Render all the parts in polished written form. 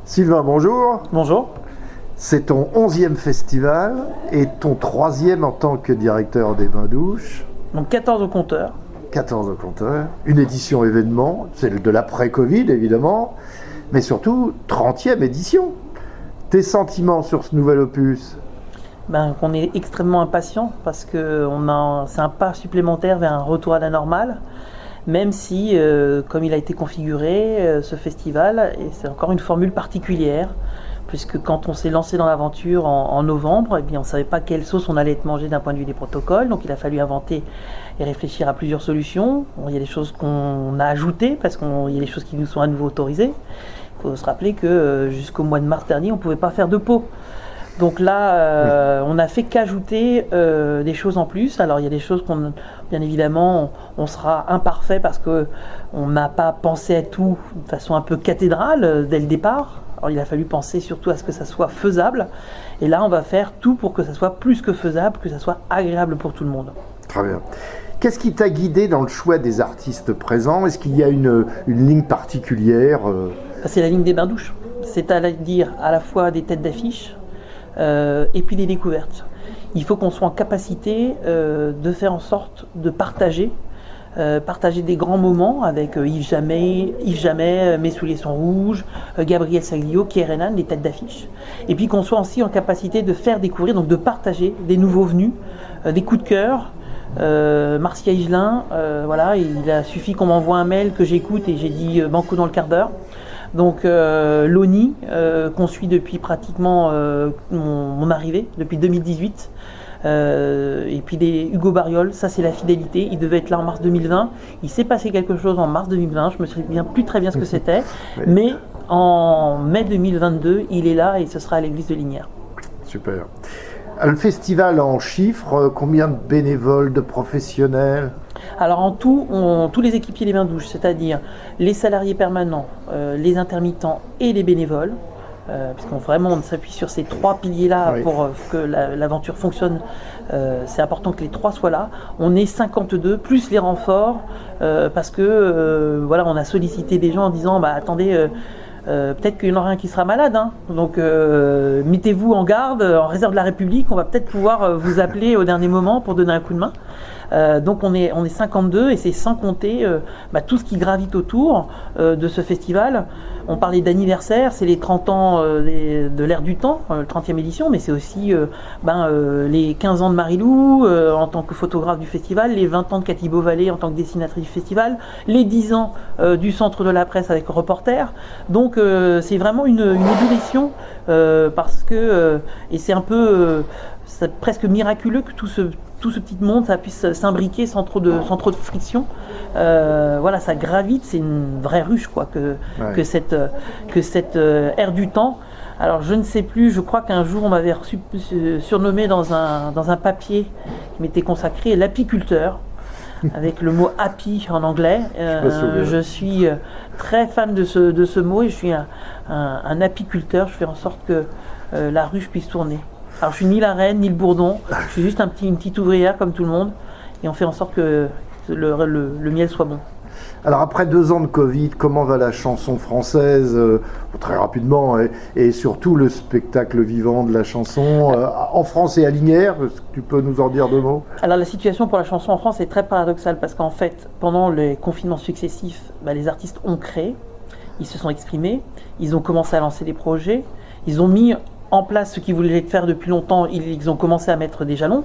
Sylvain, bonjour. Bonjour. C'est ton 11e festival et ton 3e en tant que directeur des Bains-Douches. Donc 14 au compteur. 14 au compteur. Une édition événement, celle de l'après-Covid évidemment, mais surtout 30e édition. Tes sentiments sur ce nouvel opus? On est extrêmement impatient parce que c'est un pas supplémentaire vers un retour à la normale. Même si, comme il a été configuré, ce festival, et c'est encore une formule particulière, puisque quand on s'est lancé dans l'aventure en novembre, on ne savait pas quelle sauce on allait être mangé d'un point de vue des protocoles, donc il a fallu inventer et réfléchir à plusieurs solutions. Bon, il y a des choses qu'on a ajoutées, parce qu'il y a des choses qui nous sont à nouveau autorisées. Il faut se rappeler que jusqu'au mois de mars dernier, on ne pouvait pas faire de pot. Donc là, on n'a fait qu'ajouter des choses en plus. Alors il y a des choses bien évidemment, on sera imparfait parce qu'on n'a pas pensé à tout de façon un peu cathédrale dès le départ. Alors il a fallu penser surtout à ce que ça soit faisable. Et là, on va faire tout pour que ça soit plus que faisable, que ça soit agréable pour tout le monde. Très bien. Qu'est-ce qui t'a guidé dans le choix des artistes présents? Est-ce qu'il y a une ligne particulière? C'est la ligne des Bains-Douches. C'est-à-dire à la fois des têtes d'affiche, et puis des découvertes. Il faut qu'on soit en capacité de faire en sorte de partager des grands moments avec Yves Jamais, Mes souliers sont rouges, Gabriel Saglio, Kierenan, des têtes d'affiche. Et puis qu'on soit aussi en capacité de faire découvrir, donc de partager des nouveaux venus, des coups de cœur. Marcia Higelin, voilà, il a suffi qu'on m'envoie un mail que j'écoute et j'ai dit banco dans le quart d'heure. Donc Loni, qu'on suit depuis pratiquement mon arrivée, depuis 2018. Et puis des Hugo Bariol, ça c'est la fidélité. Il devait être là en mars 2020. Il s'est passé quelque chose en mars 2020. Je me souviens plus très bien ce que c'était. Oui. Mais en mai 2022, il est là et ce sera à l'église de Lignières. Super. Le festival en chiffres, combien de bénévoles, de professionnels? Alors en tout, tous les équipiers des Bains-Douches, c'est-à-dire les salariés permanents, les intermittents et les bénévoles, puisqu'on vraiment on s'appuie sur ces trois piliers-là pour que l'aventure fonctionne. C'est important que les trois soient là. On est 52 plus les renforts parce que voilà, on a sollicité des gens en disant attendez. Peut-être qu'il y en aura un qui sera malade, hein. Donc mettez-vous en garde, en réserve de la République, on va peut-être pouvoir vous appeler au dernier moment pour donner un coup de main. Donc on est 52 et c'est sans compter tout ce qui gravite autour de ce festival. On parlait d'anniversaire, c'est les 30 ans de l'ère du temps, le 30e édition, mais c'est aussi les 15 ans de Marilou en tant que photographe du festival, les 20 ans de Cathy Beauvalet en tant que dessinatrice du festival, les 10 ans du Centre de la Presse avec Reporter. Donc c'est vraiment une ébullition parce que, et c'est un peu c'est presque miraculeux que tout ce petit monde ça puisse s'imbriquer sans trop de friction. Voilà, ça gravite, c'est une vraie ruche quoi, que cette ère du temps. Alors je ne sais plus, je crois qu'un jour on m'avait surnommé dans un papier qui m'était consacré l'apiculteur, avec le mot happy en anglais. Je suis très fan de ce mot et je suis un apiculteur. Je fais en sorte que la ruche puisse tourner. Alors je suis ni la reine ni le bourdon, je suis juste une petite ouvrière comme tout le monde et on fait en sorte que le miel soit bon. Alors après 2 ans de Covid, comment va la chanson française très rapidement et surtout le spectacle vivant de la chanson en France et à Lignières? Est-ce que tu peux nous en dire 2 mots? Alors la situation pour la chanson en France est très paradoxale parce qu'en fait pendant les confinements successifs, les artistes ont créé, ils se sont exprimés, ils ont commencé à lancer des projets, ils ont mis en place ce qu'ils voulaient faire depuis longtemps, ils ont commencé à mettre des jalons.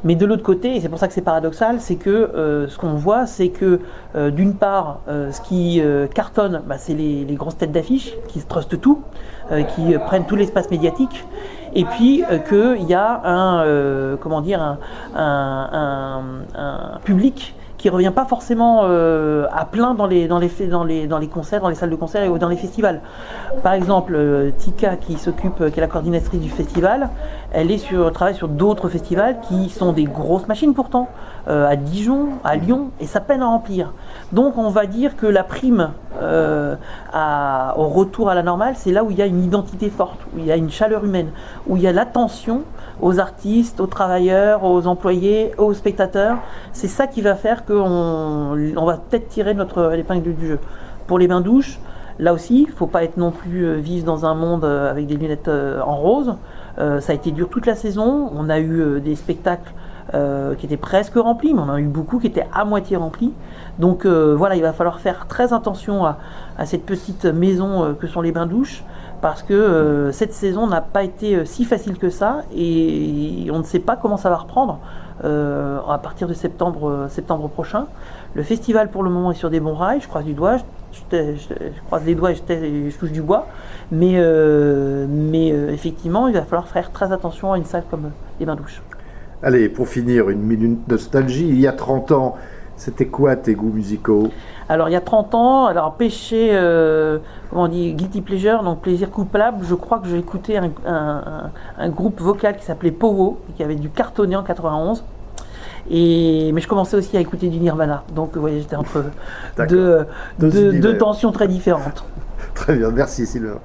Mais de l'autre côté, et c'est pour ça que c'est paradoxal, c'est que ce qu'on voit, c'est que d'une part, ce qui cartonne, c'est les grosses têtes d'affiche qui se trustent tout, qui prennent tout l'espace médiatique, et puis qu'il y a un public qui revient pas forcément à plein dans les concerts, dans les salles de concert et dans les festivals. Par exemple, Tika qui est la coordinatrice du festival, elle travaille sur d'autres festivals qui sont des grosses machines pourtant, à Dijon, à Lyon, et ça peine à remplir. Donc on va dire que la prime au retour à la normale, c'est là où il y a une identité forte, où il y a une chaleur humaine, où il y a l'attention aux artistes, aux travailleurs, aux employés, aux spectateurs. C'est ça qui va faire qu'on va peut-être tirer notre épingle du jeu. Pour les Bains-Douches, Là aussi, il ne faut pas être non plus vivre dans un monde avec des lunettes en rose. Ça a été dur toute la saison. On a eu des spectacles qui étaient presque remplis, mais on en a eu beaucoup qui étaient à moitié remplis. Donc voilà, il va falloir faire très attention à cette petite maison que sont les bains-douches, parce que cette saison n'a pas été si facile que ça, et on ne sait pas comment ça va reprendre à partir de septembre prochain. Le festival pour le moment est sur des bons rails, je croise du doigt, je croise les doigts et je touche du bois, mais effectivement, il va falloir faire très attention à une salle comme les bains-douches. Allez, pour finir, une minute nostalgie. Il y a 30 ans, c'était quoi tes goûts musicaux? Alors, il y a 30 ans, alors péché, comment on dit, guilty pleasure, donc plaisir coupable, je crois que j'ai écouté un groupe vocal qui s'appelait Powo, qui avait dû cartonner en 91. Mais je commençais aussi à écouter du Nirvana, donc vous voyez, j'étais entre deux tensions très différentes. Très bien, merci Sylvain.